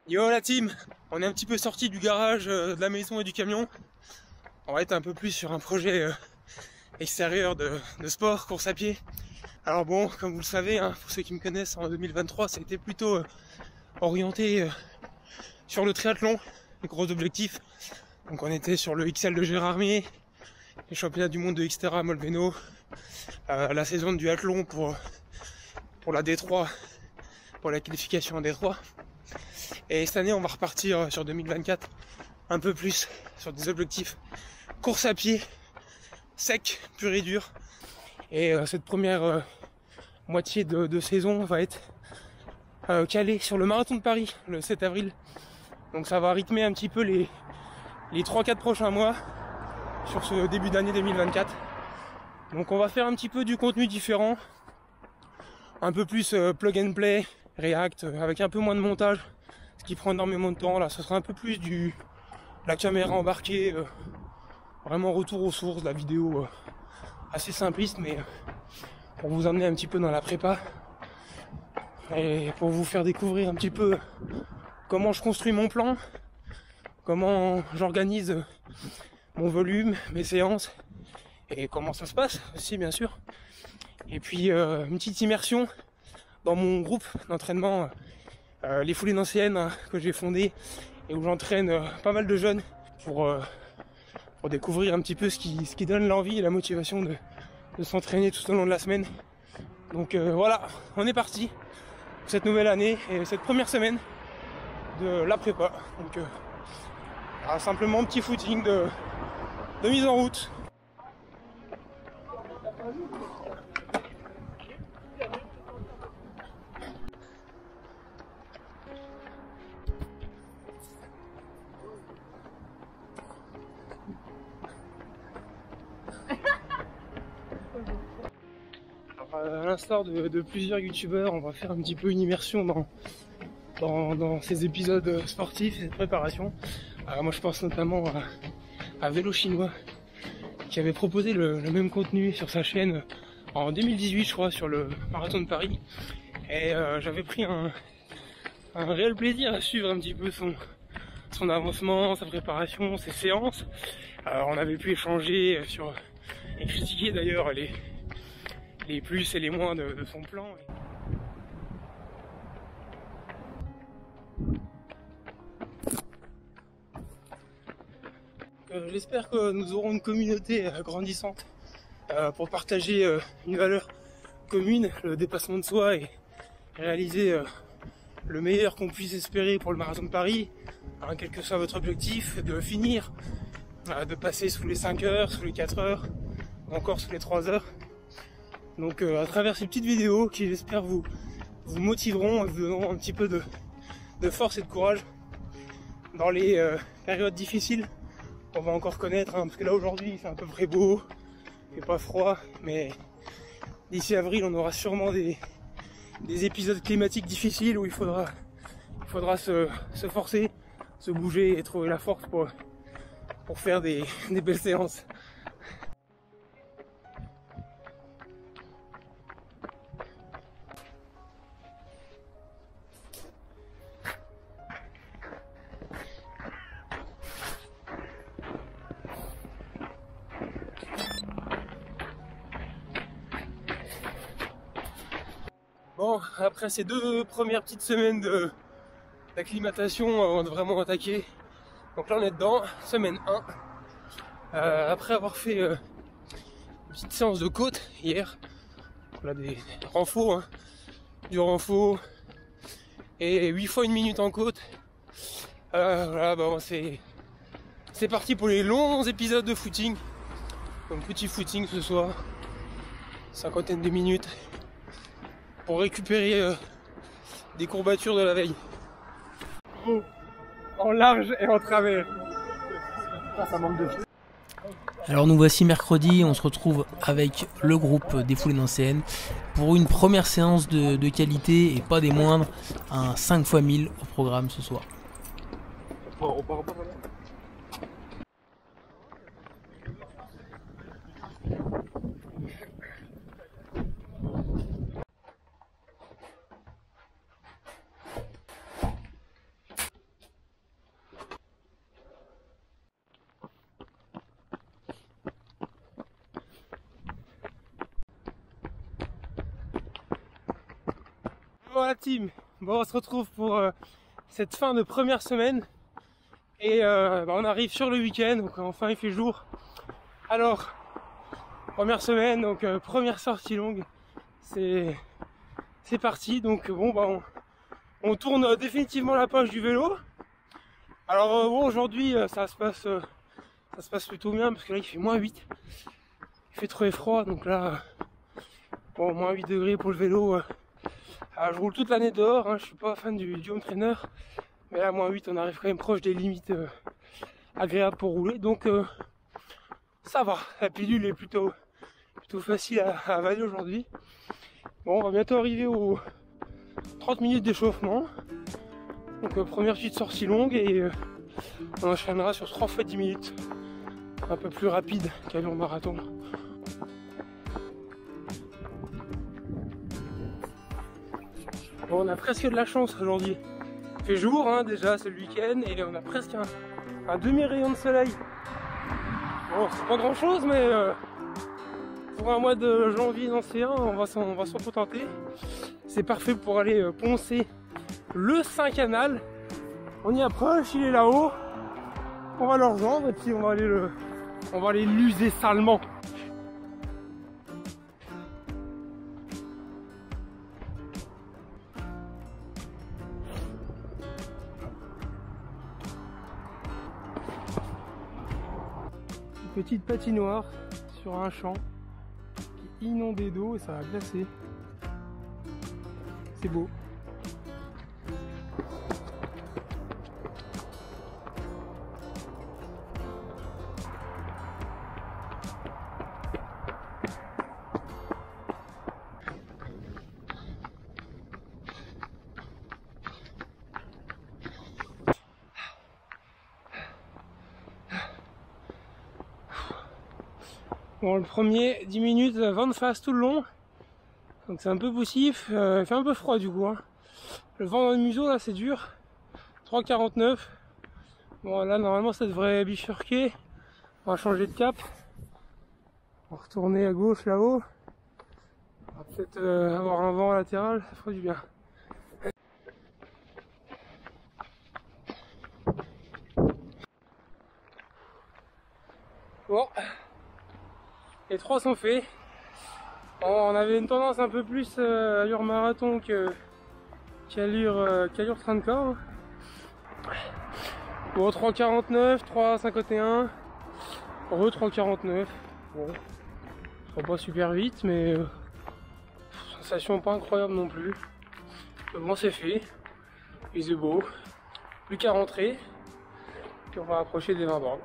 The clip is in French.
Yo la team, on est un petit peu sorti du garage, de la maison et du camion. On va être un peu plus sur un projet extérieur de sport, course à pied. Alors bon, comme vous le savez, hein, pour ceux qui me connaissent, en 2023, ça a été plutôt orienté sur le triathlon, les gros objectifs. Donc on était sur le XL de Gérardmer, les championnats du monde de Xterra à Molveno, la saison de duathlon pour la D3, pour la qualification en D3. Et cette année, on va repartir sur 2024 un peu plus sur des objectifs course à pied, sec, pur et dur. Et cette première moitié de saison va être calée sur le marathon de Paris le 7 avril. Donc ça va rythmer un petit peu les 3-4 prochains mois sur ce début d'année 2024. Donc on va faire un petit peu du contenu différent, un peu plus plug and play, React, avec un peu moins de montage, ce qui prend énormément de temps. Là, ce sera un peu plus la caméra embarquée, vraiment retour aux sources, de la vidéo assez simpliste, mais pour vous emmener un petit peu dans la prépa et pour vous faire découvrir un petit peu comment je construis mon plan, comment j'organise mon volume, mes séances et comment ça se passe aussi bien sûr. Et puis une petite immersion dans mon groupe d'entraînement, les Foulées Nancéennes, hein, que j'ai fondé et où j'entraîne pas mal de jeunes pour découvrir un petit peu ce qui donne l'envie et la motivation de s'entraîner tout au long de la semaine. Donc voilà, on est parti pour cette nouvelle année et cette première semaine de la prépa. Donc simplement un petit footing de mise en route. À l'instar de plusieurs youtubeurs, on va faire un petit peu une immersion dans ces épisodes sportifs et de préparation. Moi je pense notamment à Vélo Chinois qui avait proposé le même contenu sur sa chaîne en 2018 je crois, sur le marathon de Paris. Et j'avais pris un réel plaisir à suivre un petit peu son avancement, sa préparation, ses séances. On avait pu échanger et critiquer d'ailleurs les plus et les moins de son plan. J'espère que nous aurons une communauté grandissante pour partager une valeur commune, le dépassement de soi, et réaliser le meilleur qu'on puisse espérer pour le marathon de Paris, hein, quel que soit votre objectif, de finir, de passer sous les 5 heures, sous les 4 heures, ou encore sous les 3 heures. Donc à travers ces petites vidéos qui j'espère vous motiveront et vous donneront un petit peu de force et de courage dans les périodes difficiles qu'on va encore connaître, hein, parce que là aujourd'hui il fait un peu près beau, il fait pas froid, mais d'ici avril on aura sûrement des épisodes climatiques difficiles où il faudra se forcer, se bouger et trouver la force pour faire des belles séances. Bon, après ces 2 premières petites semaines d'acclimatation avant de vraiment attaquer, donc là on est dedans, semaine 1. Après avoir fait une petite séance de côte hier, on a des renforts, hein, du renfort et 8 fois 1 minute en côte. Voilà, bon, c'est parti pour les longs épisodes de footing. Donc petit footing ce soir, 50aine de minutes, pour récupérer des courbatures de la veille. En large et en travers. Ça manque de vie. Alors nous voici mercredi, on se retrouve avec le groupe des Foulées Nancéennes pour une première séance de qualité et pas des moindres, un 5 x 1000 au programme ce soir. Voilà team, bon on se retrouve pour cette fin de première semaine et on arrive sur le week-end, donc enfin il fait jour. Alors, première semaine, donc première sortie longue, c'est parti. Donc bon on tourne définitivement la page du vélo. Alors bon aujourd'hui ça se passe plutôt bien parce que là il fait -8, il fait trop froid, donc là bon -8 degrés pour le vélo. Je roule toute l'année dehors, hein, je suis pas fan du home trainer, mais là -8 on arrive quand même proche des limites agréables pour rouler, donc ça va, la pilule est plutôt facile à avaler aujourd'hui. Bon, on va bientôt arriver aux 30 minutes d'échauffement, donc première petite sortie longue et on enchaînera sur 3 fois 10 minutes, un peu plus rapide qu'un long marathon. Bon, on a presque de la chance aujourd'hui. Il fait jour hein, déjà, c'est le week-end et on a presque un demi-rayon de soleil. Bon, c'est pas grand chose, mais pour un mois de janvier dans C1, on va s'en contenter. C'est parfait pour aller poncer le Saint-Canal. On y approche, il est là-haut. On va le rejoindre et puis on va aller l'user salement. Petite patinoire sur un champ qui est inondé d'eau et ça va glacer. C'est beau. Bon, le premier 10 minutes, vent de face tout le long, donc c'est un peu poussif, il fait un peu froid du coup, hein. Le vent dans le museau là c'est dur, 3,49. Bon là normalement ça devrait bifurquer, on va changer de cap, on va retourner à gauche là-haut, on va peut-être avoir un vent latéral, ça fera du bien. Bon. Les 3 sont faits. On avait une tendance un peu plus allure marathon qu'allure train de corps. Bon, 3,49, 3,51, 3,49. Bon, ça va pas super vite, mais sensation pas incroyable non plus. Le bon c'est fait, il est beau. Plus qu'à rentrer, puis on va approcher des 20 bornes.